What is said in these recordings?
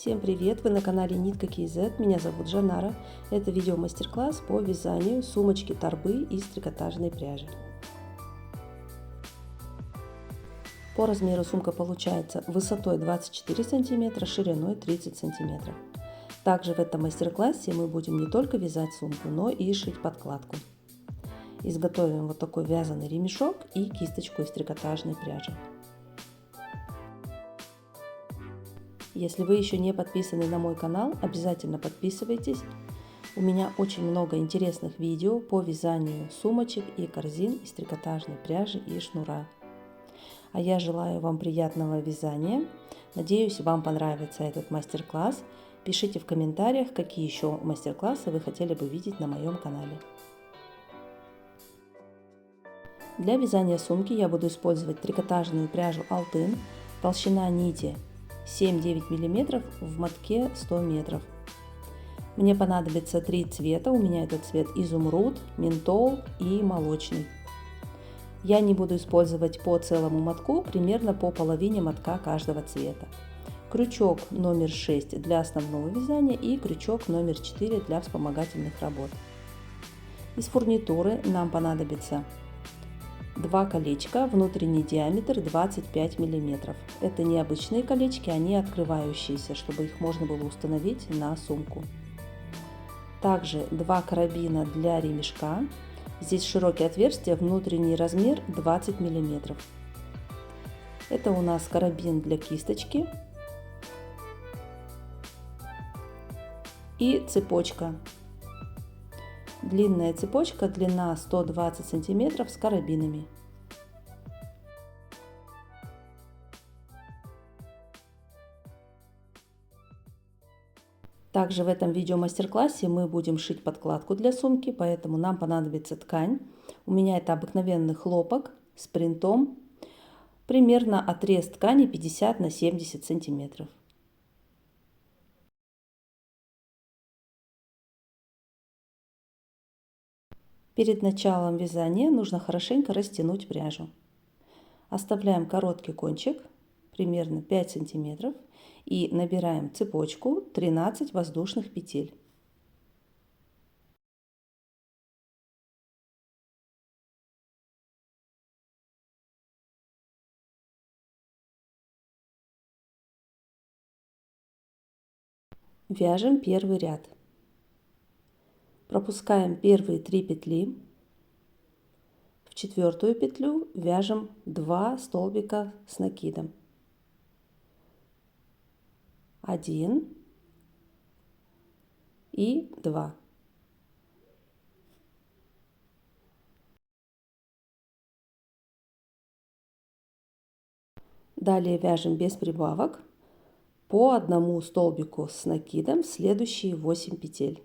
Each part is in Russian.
Всем привет! Вы на канале Нитка KZ. Меня зовут Жанара. Это видео мастер-класс по вязанию сумочки-торбы из трикотажной пряжи. По размеру сумка получается высотой 24 см, шириной 30 см. Также в этом мастер-классе мы будем не только вязать сумку, но и шить подкладку. Изготовим вот такой вязаный ремешок и кисточку из трикотажной пряжи. Если вы еще не подписаны на мой канал, обязательно подписывайтесь. У меня очень много интересных видео по вязанию сумочек и корзин из трикотажной пряжи и шнура. А я желаю вам приятного вязания. Надеюсь, вам понравится этот мастер-класс. Пишите в комментариях, какие еще мастер-классы вы хотели бы видеть на моем канале. Для вязания сумки я буду использовать трикотажную пряжу Алтын. Толщина нити 7-9 мм, в мотке 100 метров. Мне понадобится 3 цвета. У меня это цвет изумруд, ментол и молочный. Я не буду использовать по целому мотку, примерно по половине мотка каждого цвета. Крючок номер 6 для основного вязания и крючок номер 4 для вспомогательных работ. Из фурнитуры нам понадобится 2 колечка, внутренний диаметр 25 мм. Это необычные колечки, они открывающиеся, чтобы их можно было установить на сумку. Также 2 карабина для ремешка. Здесь широкие отверстия, внутренний размер 20 мм. Это у нас карабин для кисточки и цепочка. Длинная цепочка, длина 120 см с карабинами. Также в этом видео мастер-классе мы будем шить подкладку для сумки, поэтому нам понадобится ткань. У меня это обыкновенный хлопок с принтом. Примерно отрез ткани 50 на 70 сантиметров. Перед началом вязания нужно хорошенько растянуть пряжу. Оставляем короткий кончик, примерно 5 сантиметров, и набираем цепочку 13 воздушных петель. Вяжем первый ряд. Пропускаем первые 3 петли. В четвертую петлю вяжем 2 столбика с накидом. 1 и 2. Далее вяжем без прибавок по одному столбику с накидом в следующие 8 петель.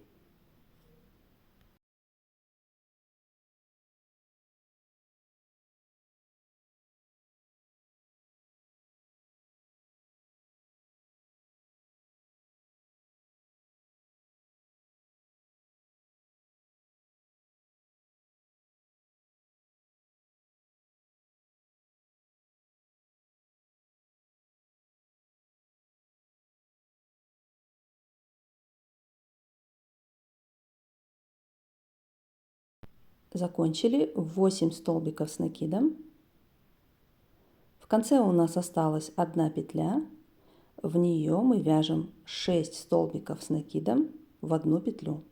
Закончили 8 столбиков с накидом. В конце у нас осталась одна петля. В нее мы вяжем 6 столбиков с накидом в одну петлю.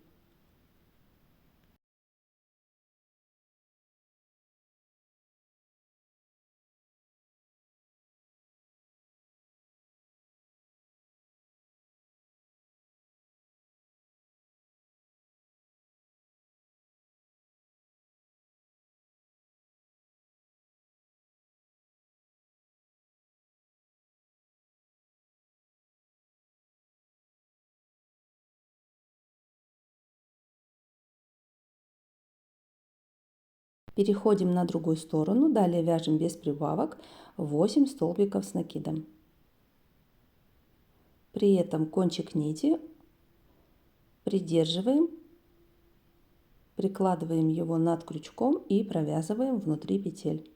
Переходим на другую сторону, далее вяжем без прибавок 8 столбиков с накидом. При этом кончик нити придерживаем, прикладываем его над крючком и провязываем внутри петель.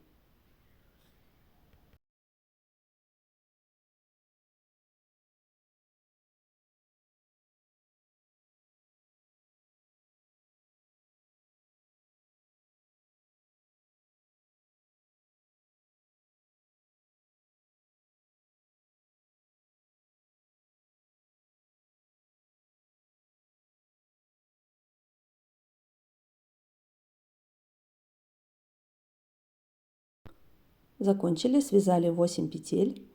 Закончили, связали 8 петель.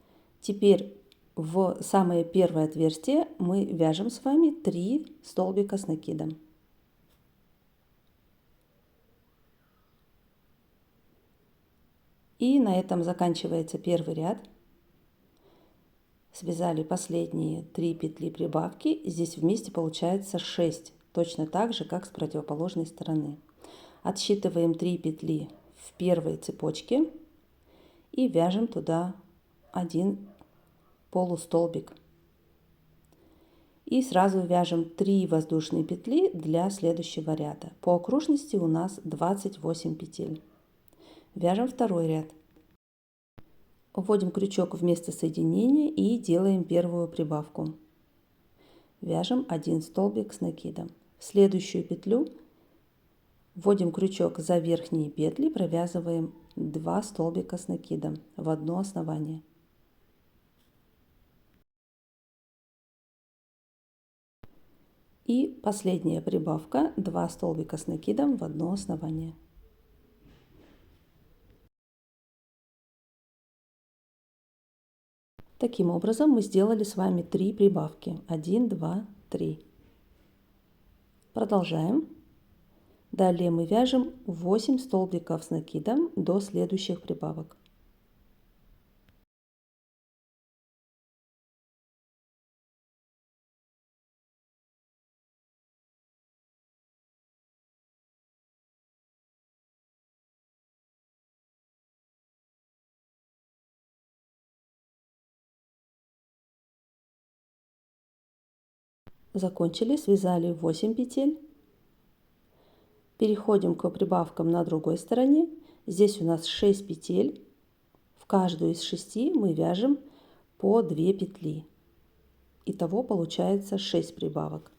Теперь в самое первое отверстие мы вяжем с вами 3 столбика с накидом. И на этом заканчивается первый ряд. Связали последние 3 петли прибавки. Здесь вместе получается 6, точно так же, как с противоположной стороны. Отсчитываем 3 петли в первой цепочке и вяжем туда 1 полустолбик. И сразу вяжем 3 воздушные петли для следующего ряда. По окружности у нас 28 петель. Вяжем второй ряд. Вводим крючок в место соединения и делаем первую прибавку. Вяжем 1 столбик с накидом. В следующую петлю вводим крючок за верхние петли, провязываем 2 столбика с накидом в одно основание. И последняя прибавка, 2 столбика с накидом в одно основание. Таким образом мы сделали с вами 3 прибавки. 1, 2, 3. Продолжаем. Далее мы вяжем 8 столбиков с накидом до следующих прибавок. Закончили, связали 8 петель. Переходим к прибавкам на другой стороне. Здесь у нас 6 петель. В каждую из 6 мы вяжем по 2 петли. Итого получается 6 прибавок.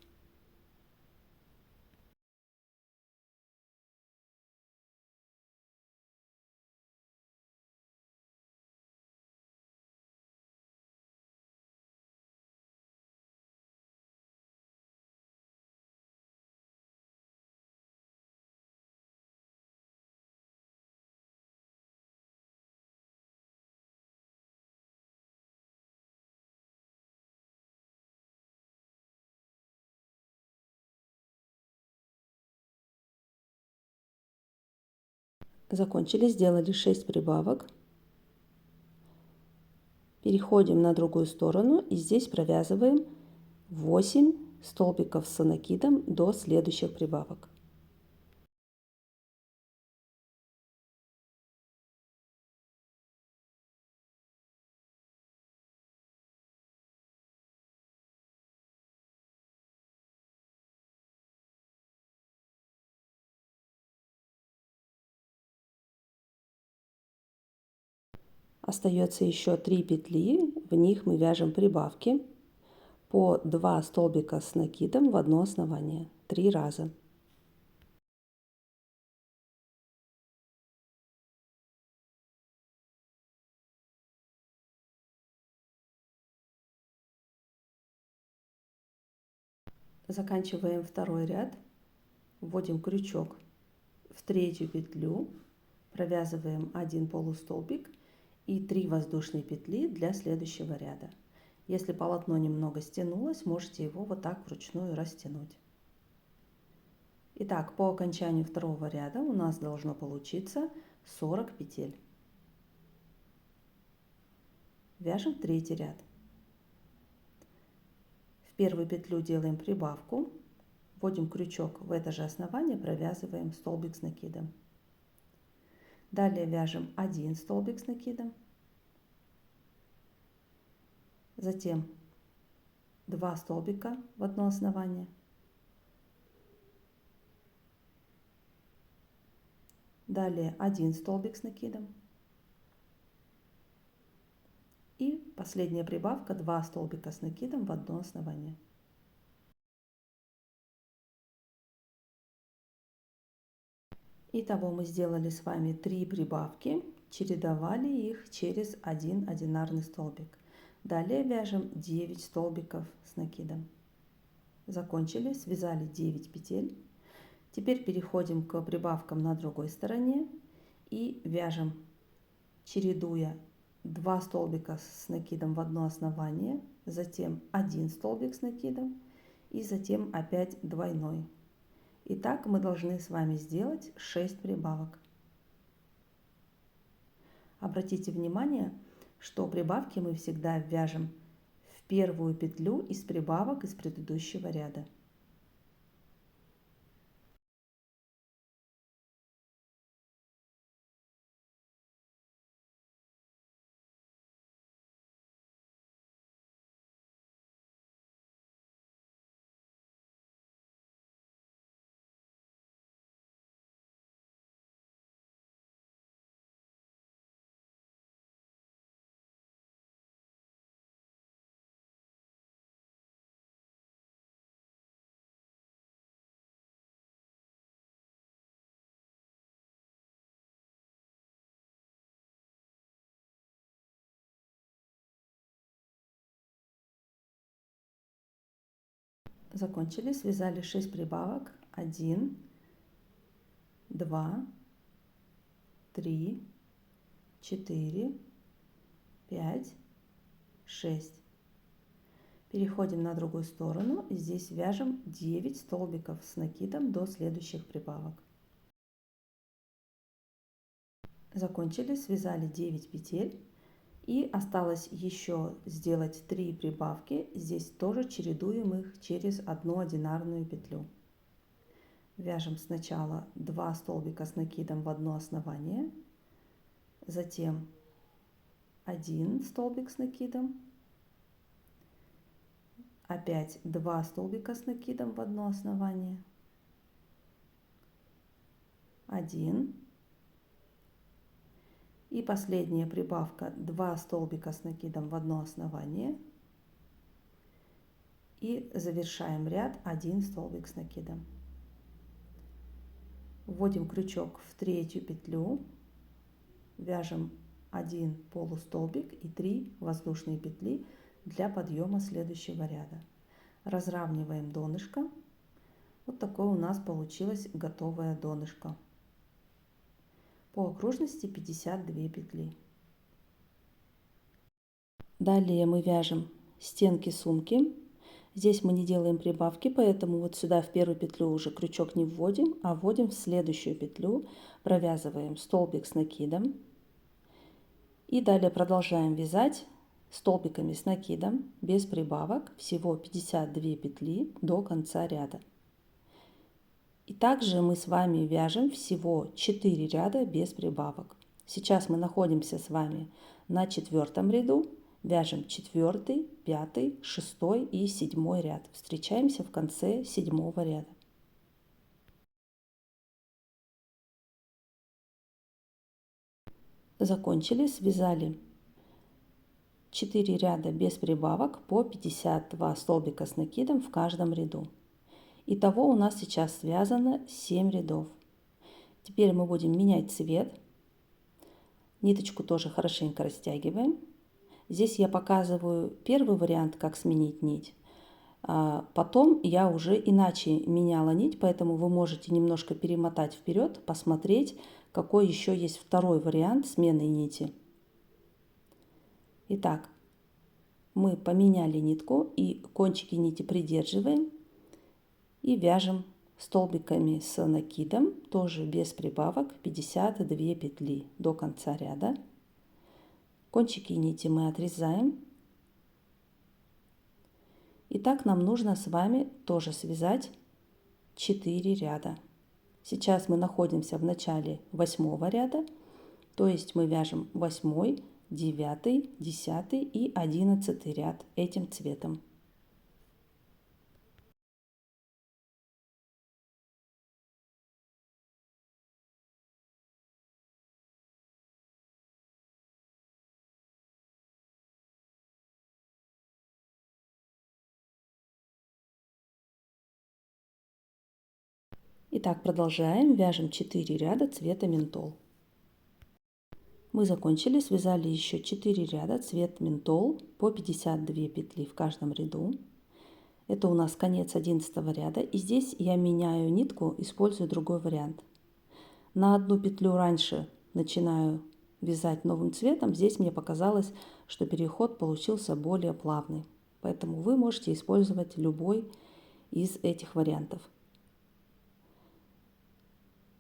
Закончили, сделали 6 прибавок. Переходим на другую сторону и здесь провязываем 8 столбиков с накидом до следующих прибавок. Остается еще 3 петли, в них мы вяжем прибавки по 2 столбика с накидом в одно основание 3 раза. Заканчиваем второй ряд, вводим крючок в третью петлю, провязываем 1 полустолбик и 3 воздушные петли для следующего ряда. Если полотно немного стянулось, можете его вот так вручную растянуть. Итак, по окончанию второго ряда у нас должно получиться 40 петель. Вяжем третий ряд. В первую петлю делаем прибавку, вводим крючок в это же основание, провязываем столбик с накидом. Далее вяжем 1 столбик с накидом, затем 2 столбика в одно основание, далее 1 столбик с накидом и последняя прибавка 2 столбика с накидом в одно основание. Итого мы сделали с вами 3 прибавки, чередовали их через 1 одинарный столбик. Далее вяжем 9 столбиков с накидом. Закончили, связали 9 петель. Теперь переходим к прибавкам на другой стороне и вяжем чередуя 2 столбика с накидом в одно основание, затем 1 столбик с накидом и затем опять двойной. Итак, мы должны с вами сделать 6 прибавок. Обратите внимание, что прибавки мы всегда вяжем в первую петлю из прибавок из предыдущего ряда. Закончили, связали 6 прибавок. 1, 2, 3, 4, 5, 6. Переходим на другую сторону. Здесь вяжем 9 столбиков с накидом до следующих прибавок. Закончили, связали 9 петель. И осталось еще сделать 3 прибавки. Здесь тоже чередуем их через одну одинарную петлю. Вяжем сначала 2 столбика с накидом в одно основание, затем 1 столбик с накидом, опять 2 столбика с накидом в одно основание, 1 и последняя прибавка 2 столбика с накидом в одно основание и завершаем ряд 1 столбик с накидом. Вводим крючок в третью петлю, вяжем 1 полустолбик и 3 воздушные петли для подъема следующего ряда. Разравниваем донышко. Вот такое у нас получилось готовое донышко. По окружности 52 петли. Далее мы вяжем стенки сумки. Здесь мы не делаем прибавки, поэтому вот сюда в первую петлю уже крючок не вводим, а вводим в следующую петлю, провязываем столбик с накидом и далее продолжаем вязать столбиками с накидом без прибавок, всего 52 петли до конца ряда. И также мы с вами вяжем всего 4 ряда без прибавок. Сейчас мы находимся с вами на 4-м ряду, вяжем 4, 5, 6 и 7 ряд. Встречаемся в конце 7-го ряда. Закончили, связали 4 ряда без прибавок по 52 столбика с накидом в каждом ряду. Итого у нас сейчас связано 7 рядов. Теперь мы будем менять цвет. Ниточку тоже хорошенько растягиваем. Здесь я показываю первый вариант, как сменить нить. Потом я уже иначе меняла нить, поэтому вы можете немножко перемотать вперед, посмотреть, какой еще есть второй вариант смены нити. Итак, мы поменяли нитку и кончики нити придерживаем и вяжем столбиками с накидом, тоже без прибавок, 52 петли до конца ряда. Кончики нити мы отрезаем. И так нам нужно с вами тоже связать 4 ряда. Сейчас мы находимся в начале 8-го ряда, то есть мы вяжем 8, 9, 10 и 11 ряд этим цветом. Итак, продолжаем. Вяжем 4 ряда цвета ментол. Мы закончили, связали еще 4 ряда цвет ментол по 52 петли в каждом ряду. Это у нас конец 11 ряда. И здесь я меняю нитку, использую другой вариант. На одну петлю раньше начинаю вязать новым цветом, здесь мне показалось, что переход получился более плавный. Поэтому вы можете использовать любой из этих вариантов.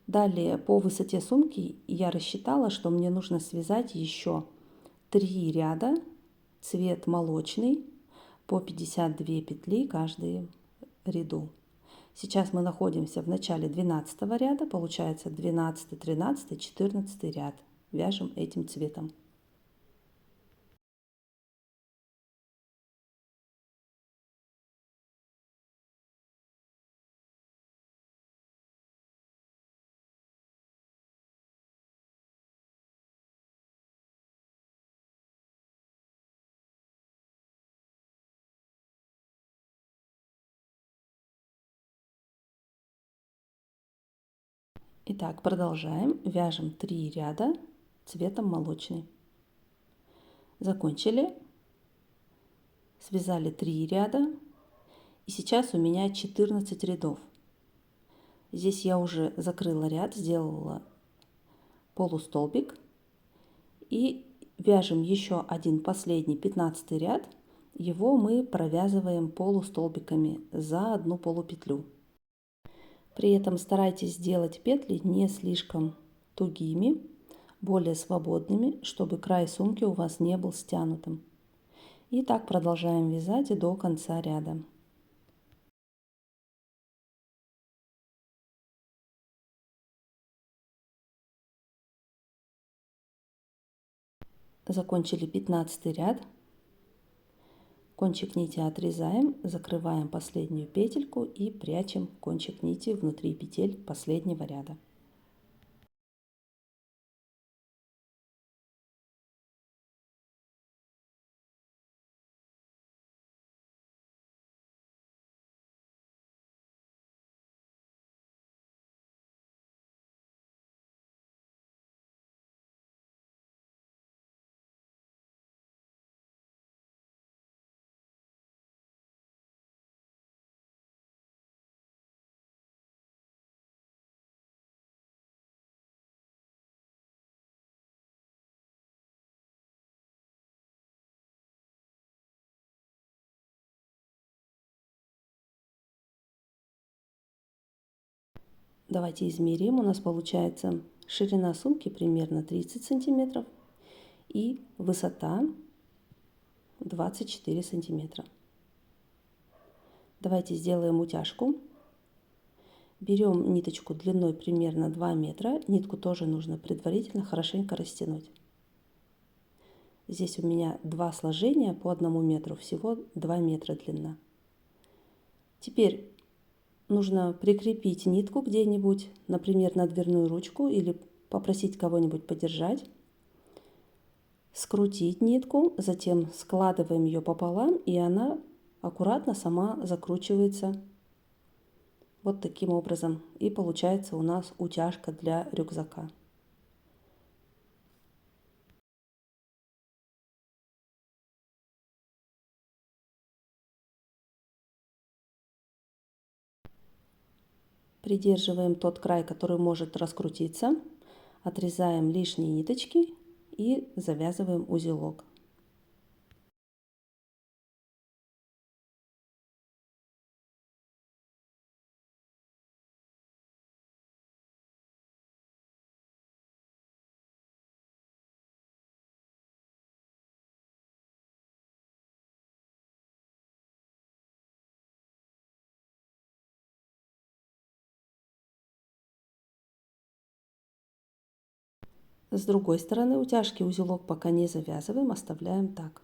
Далее по высоте сумки я рассчитала, что мне нужно связать еще 3 ряда, цвет молочный, по 52 петли каждый ряду. Сейчас мы находимся в начале 12 ряда, получается 12, 13, 14 ряд. Вяжем этим цветом. Итак, продолжаем. Вяжем 3 ряда цветом молочный. Закончили. Связали 3 ряда. И сейчас у меня 14 рядов. Здесь я уже закрыла ряд, сделала полустолбик. И вяжем еще один последний 15 ряд. Его мы провязываем полустолбиками за одну полупетлю. При этом старайтесь сделать петли не слишком тугими, более свободными, чтобы край сумки у вас не был стянутым. И так продолжаем вязать до конца ряда. Закончили 15 ряд. Кончик нити отрезаем, закрываем последнюю петельку и прячем кончик нити внутри петель последнего ряда. Давайте измерим. У нас получается ширина сумки примерно 30 сантиметров и высота 24 сантиметра. Давайте сделаем утяжку. Берем ниточку длиной примерно 2 метра. Нитку тоже нужно предварительно хорошенько растянуть. Здесь у меня 2 сложения по 1 метру, всего 2 метра длина. Теперь нужно прикрепить нитку где-нибудь, например, на дверную ручку, или попросить кого-нибудь подержать. Скрутить нитку, затем складываем ее пополам, и она аккуратно сама закручивается вот таким образом. И получается у нас утяжка для рюкзака. Придерживаем тот край, который может раскрутиться, отрезаем лишние ниточки и завязываем узелок. С другой стороны утяжки узелок пока не завязываем, оставляем так.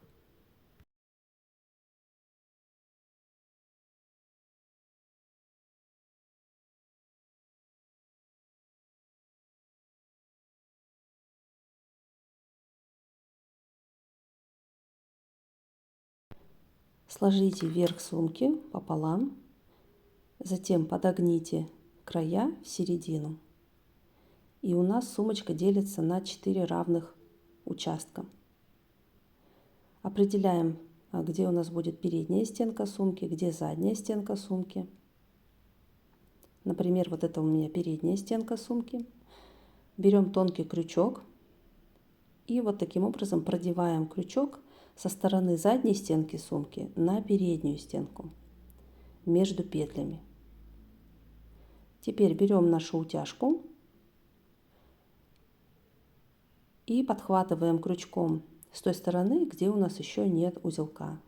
Сложите верх сумки пополам, затем подогните края в середину. И у нас сумочка делится на 4 равных участка. Определяем, где у нас будет передняя стенка сумки, где задняя стенка сумки. Например, вот это у меня передняя стенка сумки. Берем тонкий крючок И вот таким образом продеваем крючок со стороны задней стенки сумки на переднюю стенку между петлями. Теперь берем нашу утяжку и подхватываем крючком с той стороны, где у нас еще нет узелка.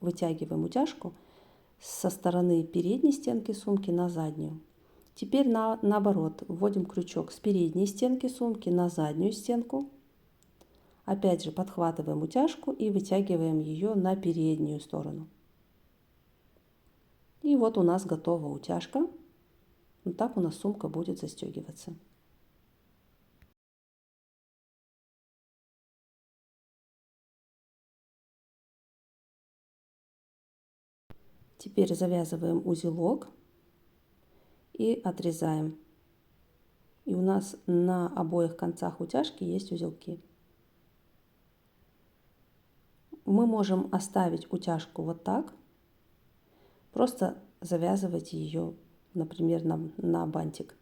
Вытягиваем утяжку со стороны передней стенки сумки на заднюю. Теперь наоборот, вводим крючок с передней стенки сумки на заднюю стенку. Опять же подхватываем утяжку и вытягиваем ее на переднюю сторону. И вот у нас готова утяжка. Вот так у нас сумка будет застегиваться. Теперь завязываем узелок и отрезаем. И у нас на обоих концах утяжки есть узелки. Мы можем оставить утяжку вот так, просто завязывать ее, например, на бантик.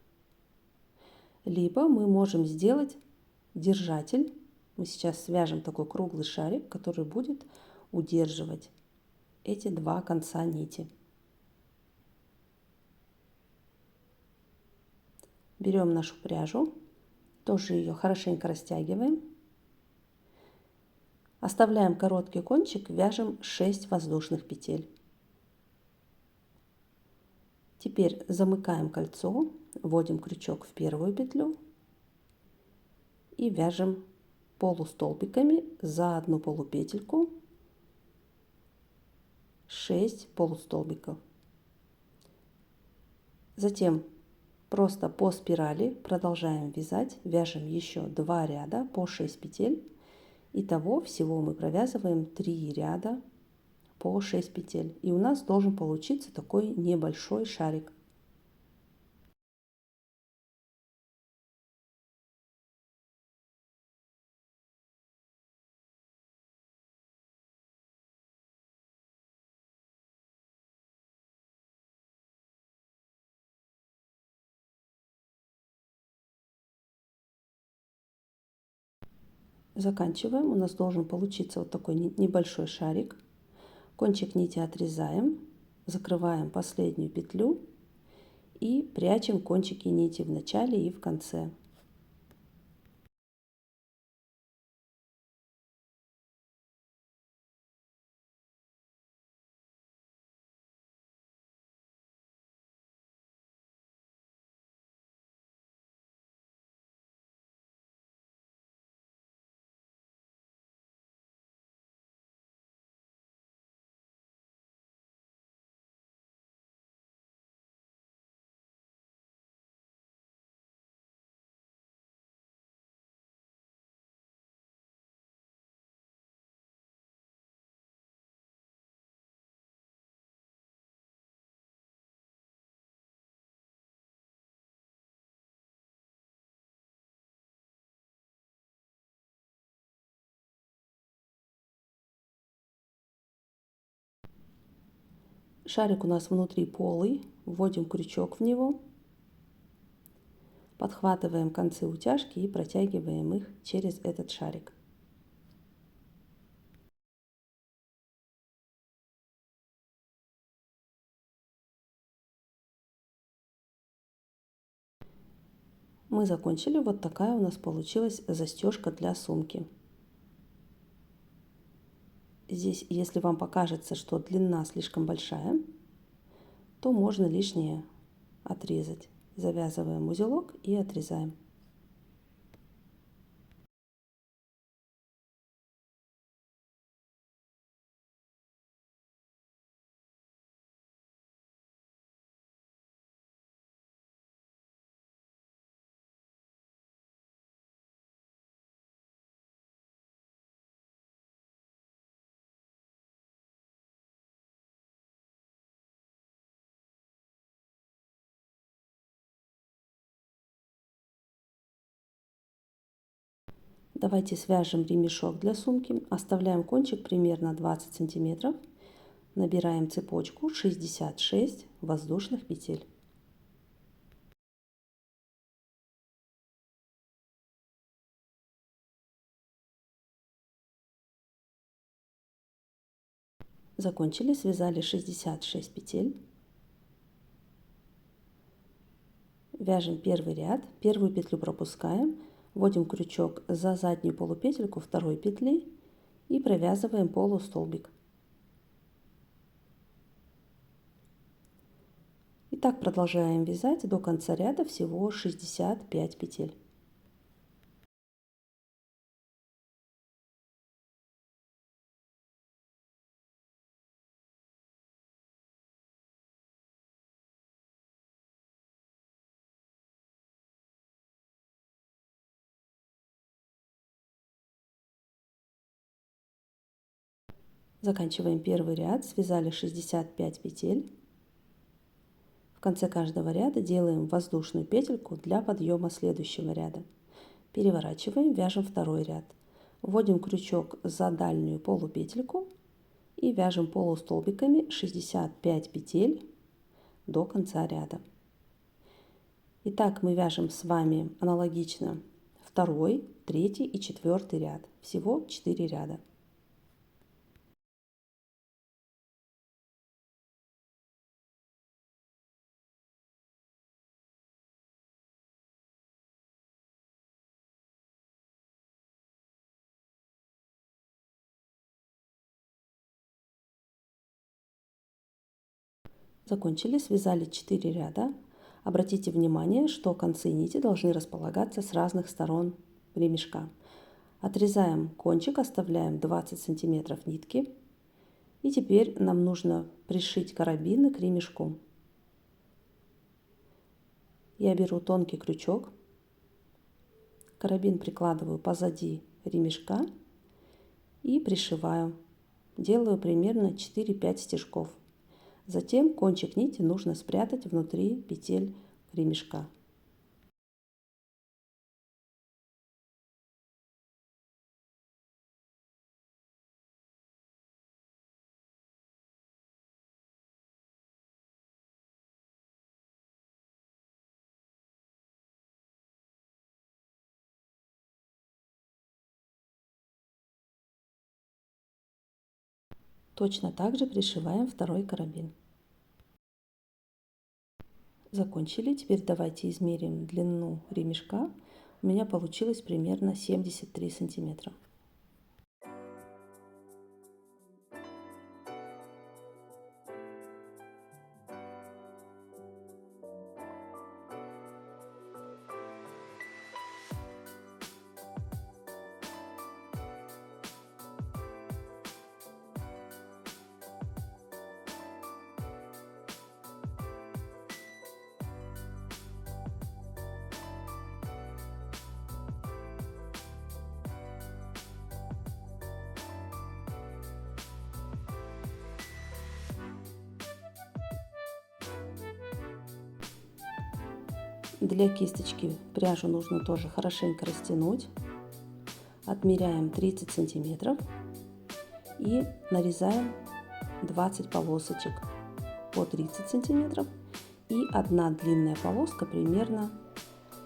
Либо мы можем сделать держатель. Мы сейчас свяжем такой круглый шарик, который будет удерживать эти два конца нити. Берем нашу пряжу, тоже ее хорошенько растягиваем. Оставляем короткий кончик, вяжем 6 воздушных петель. Теперь замыкаем кольцо, вводим крючок в первую петлю и вяжем полустолбиками за одну полупетельку 6 полустолбиков. Затем просто по спирали продолжаем вязать, вяжем еще 2 ряда по 6 петель. Итого всего мы провязываем 3 ряда по 6 петель. И у нас должен получиться такой небольшой шарик. Заканчиваем. У нас должен получиться вот такой небольшой шарик. Кончик нити отрезаем, закрываем последнюю петлю и прячем кончики нити в начале и в конце. Шарик у нас внутри полый, вводим крючок в него, подхватываем концы утяжки и протягиваем их через этот шарик. Мы закончили. Вот такая у нас получилась застежка для сумки. Здесь, если вам покажется, что длина слишком большая, то можно лишнее отрезать. Завязываем узелок и отрезаем. Давайте свяжем ремешок для сумки. Оставляем кончик примерно 20 сантиметров. Набираем цепочку 66 воздушных петель. Закончили, связали 66 петель. Вяжем первый ряд, первую петлю пропускаем, вводим крючок за заднюю полупетельку второй петли и провязываем полустолбик. И так продолжаем вязать до конца ряда, всего 65 петель. Заканчиваем первый ряд, связали 65 петель. В конце каждого ряда делаем воздушную петельку для подъема следующего ряда. Переворачиваем, вяжем второй ряд. Вводим крючок за дальнюю полупетельку и вяжем полустолбиками 65 петель до конца ряда. Итак, мы вяжем с вами аналогично второй, третий и четвертый ряд. Всего 4 ряда. Закончили, связали 4 ряда. Обратите внимание, что концы нити должны располагаться с разных сторон ремешка. Отрезаем кончик, оставляем 20 сантиметров нитки. И теперь нам нужно пришить карабины к ремешку. Я беру тонкий крючок, карабин прикладываю позади ремешка и пришиваю. Делаю примерно 4-5 стежков. Затем кончик нити нужно спрятать внутри петель ремешка. Точно так же пришиваем второй карабин. Закончили. Теперь давайте измерим длину ремешка. У меня получилось примерно 73 сантиметра. Для кисточки пряжу нужно тоже хорошенько растянуть. Отмеряем 30 сантиметров и нарезаем 20 полосочек по 30 сантиметров и одна длинная полоска примерно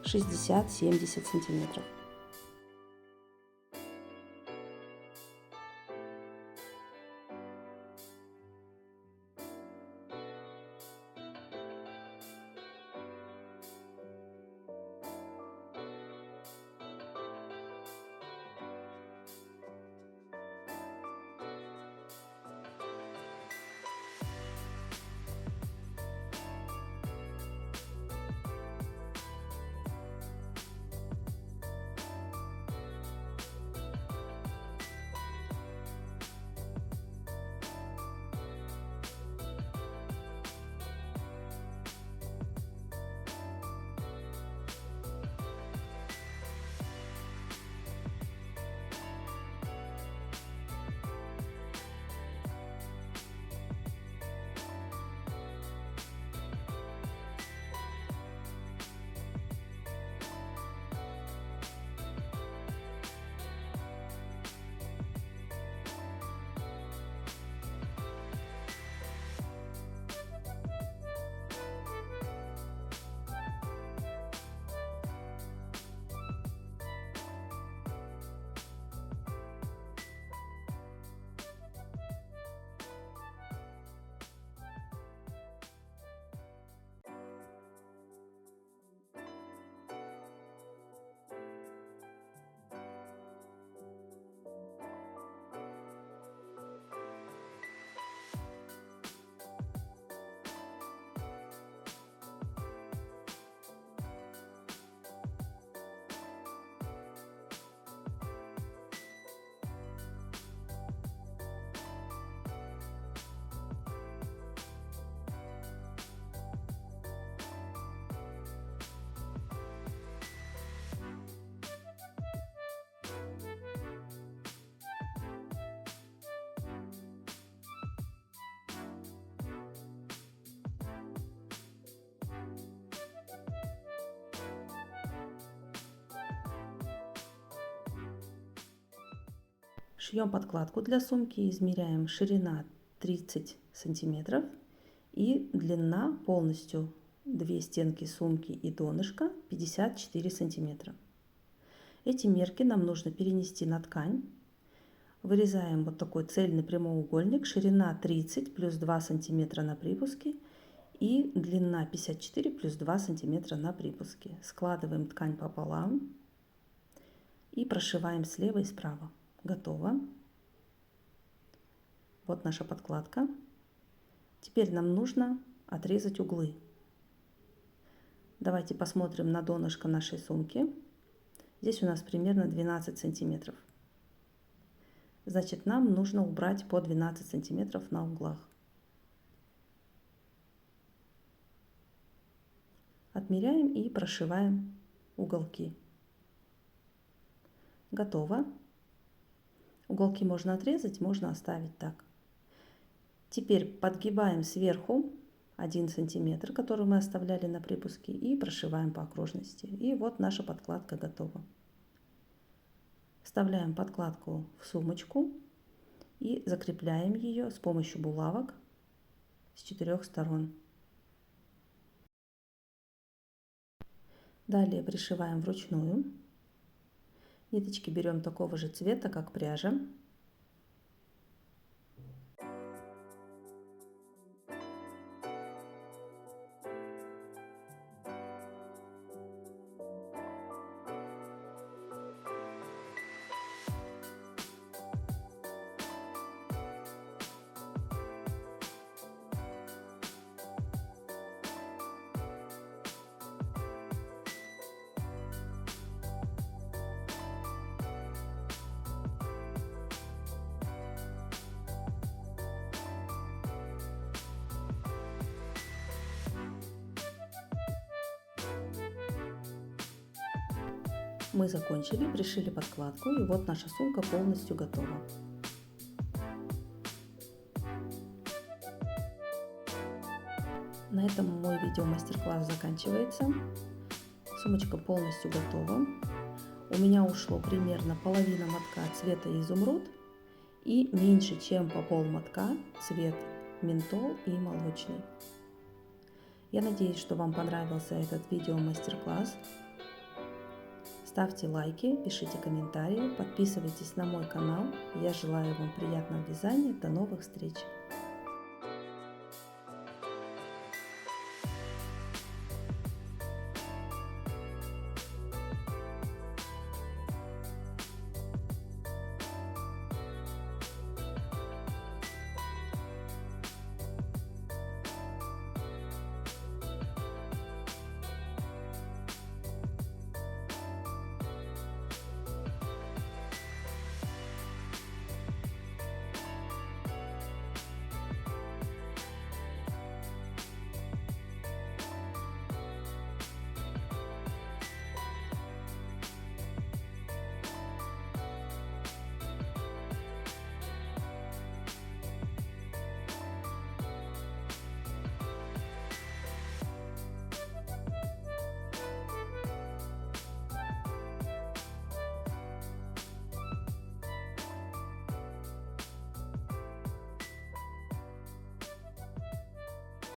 60-70 сантиметров. Шьем подкладку для сумки, измеряем ширина 30 сантиметров и длина полностью две стенки сумки и донышко 54 сантиметра. Эти мерки нам нужно перенести на ткань. Вырезаем вот такой цельный прямоугольник, ширина 30 плюс 2 сантиметра на припуске и длина 54 плюс 2 сантиметра на припуске. Складываем ткань пополам и прошиваем слева и справа. Готово. Вот наша подкладка. Теперь нам нужно отрезать углы. Давайте посмотрим на донышко нашей сумки. Здесь у нас примерно 12 сантиметров. Значит, нам нужно убрать по 12 сантиметров на углах. Отмеряем и прошиваем уголки. Готово. Уголки можно отрезать, можно оставить так. Теперь подгибаем сверху 1 сантиметр, который мы оставляли на припуске, и прошиваем по окружности. И вот наша подкладка готова. Вставляем подкладку в сумочку и закрепляем ее с помощью булавок с 4 сторон. Далее пришиваем вручную. Ниточки берем такого же цвета, как пряжа. Мы закончили, пришили подкладку, и вот наша сумка полностью готова. На этом мой видео мастер-класс заканчивается. Сумочка полностью готова. У меня ушло примерно половина мотка цвета изумруд и меньше, чем по пол мотка цвет ментол и молочный. Я надеюсь, что вам понравился этот видео мастер-класс. Ставьте лайки, пишите комментарии, подписывайтесь на мой канал. Я желаю вам приятного вязания. До новых встреч!